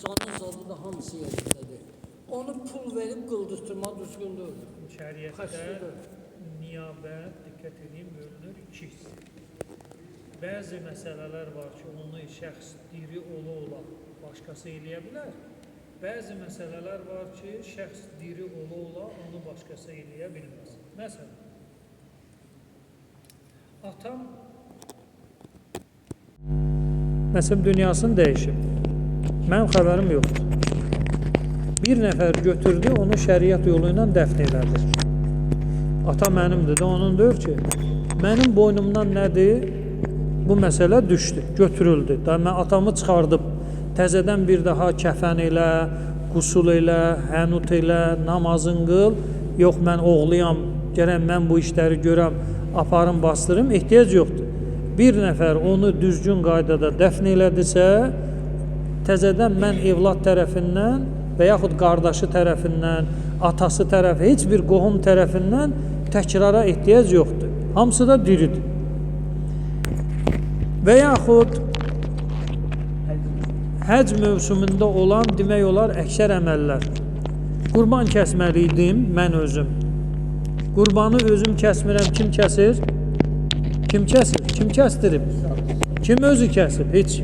canın zadı da hamısı yerindədir. Onu pul verib qıldırtırma düzgündür. Şəriətdə niyabət, diqqət edin, bölünür iki hissə. Bəzi məsələlər var ki, onu şəxs diri ola başqası eləyə bilər. Bəzi məsələlər var ki, şəxs diri ola onu başqası eləyə bilməz. Məsələn, atam dünyasını dəyişib. Mənim xəbərim yoxdur. Bir nəfər götürdü, onu şəriət yolu ilə dəfn elədi. Ata mənimdir də, onun deyir ki, mənim boynumdan nədir? Bu məsələ düşdü, götürüldü. Mən atamı çıxardıb, təzədən bir daha kəfən elə, qusul elə, hənut elə, namazın qıl. Yox, mən oğluyam, gərək mən bu işləri görəm, aparım, bastırım, ehtiyac yoxdur. Bir nəfər onu düzgün qaydada dəfn elədisə, təzədən mən evlad tərəfindən və yaxud qardaşı tərəfindən, atası tərəfi, heç bir qohum tərəfindən təkrara ehtiyac yoxdur. Hamısı da diridir. Və yaxud həc mövsümündə olan, demək olar, əksər əməllər. Qurban kəsməliydim mən özüm. Qurbanı özüm kəsmirəm, kim kəsir? Kim kəsir? Kim kəsdirib? Kim özü kəsib? Heç.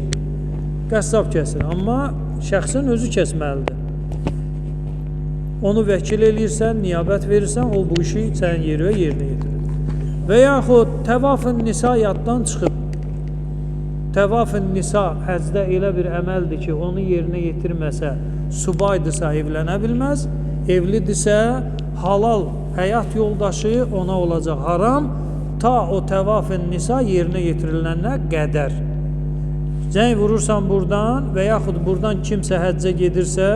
Qəssab kəsir. Amma şəxsin özü kəsməlidir. Onu vəkil eləyirsən, niyabət verirsən, o bu işi sənin yerinə yetirir. Və yaxud təvaf-ı nisa yaddan çıxıb. Təvaf-ı nisa həcdə elə bir əməldir ki, onu yerinə yetirməsə, subaydısa evlənə bilməz, evlidirsə halal həyat yoldaşı ona olacaq haram, ta o təvaf-ı nisa yerinə yetirilənə qədər. Cəng vurursan buradan və yaxud buradan kimsə həccə gedirsə,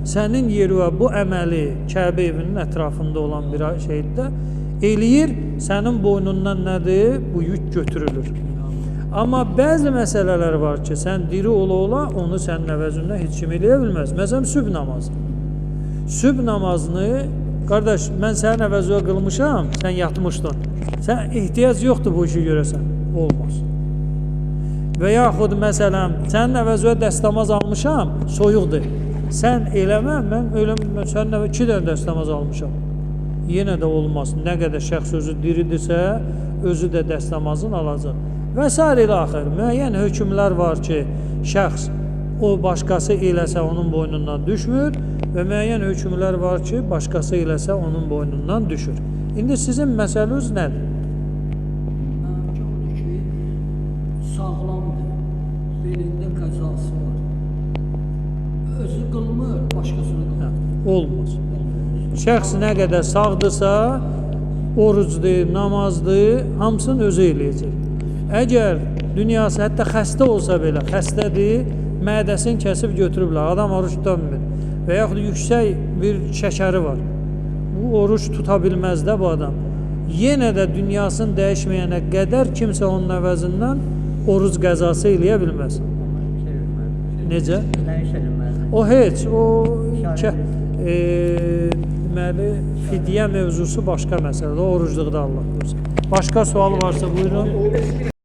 sənin yerinə bu əməli Kəbə evinin ətrafında olan bir şeydə eləyir, sənin boynundan nədir? Bu yük götürülür. Amma bəzi məsələlər var ki, sən diri ola onu sənin əvəzində heç kim eləyə bilməz. Məsələn, sübh namazı. Sübh namazını, qardaş, mən sənin əvəzində qılmışam, sən yatmışdın. Sən ehtiyac yoxdur bu işi görəsən. Olmaz. Və yaxud, məsələn, sənin əvəzində dəstəmaz almışam, soyuqdur. Sən eləmə, mən sənin əvəzində 2 dənə dəstəmaz almışam. Yenə də olmaz. Nə qədər şəxs özü diridirsə, özü də dəstəmazını alacaq. Və s. ilə axır. Müəyyən hökmlər var ki, şəxs o başqası eləsə onun boynundan düşmür və müəyyən hökmlər var ki, başqası eləsə onun boynundan düşür. İndi sizin məsələniz nədir? Mənimki odur ki, sağlamdır, belində qəzası var. Özü qılmır, başqasını qılmır. Olmaz. Şəxs nə qədər sağdırsa, orucdur, namazdır, hamısını özü eləyəcək. Əgər dünyası hətta xəstə olsa belə, xəstədir, mədəsini kəsib götürüblər, adam oruç tutamır və yaxud yüksək bir şəkəri var. Bu oruç tuta bilməz də bu adam. Yenə də dünyasını dəyişməyənə qədər kimsə onun əvəzindən oruc qəzası eləyə bilməz. Necə? O heç, o deməli, fidyə mövzusu başqa məsələdir, o orucluqda Allah qorusun. Başqa sual varsa buyurun.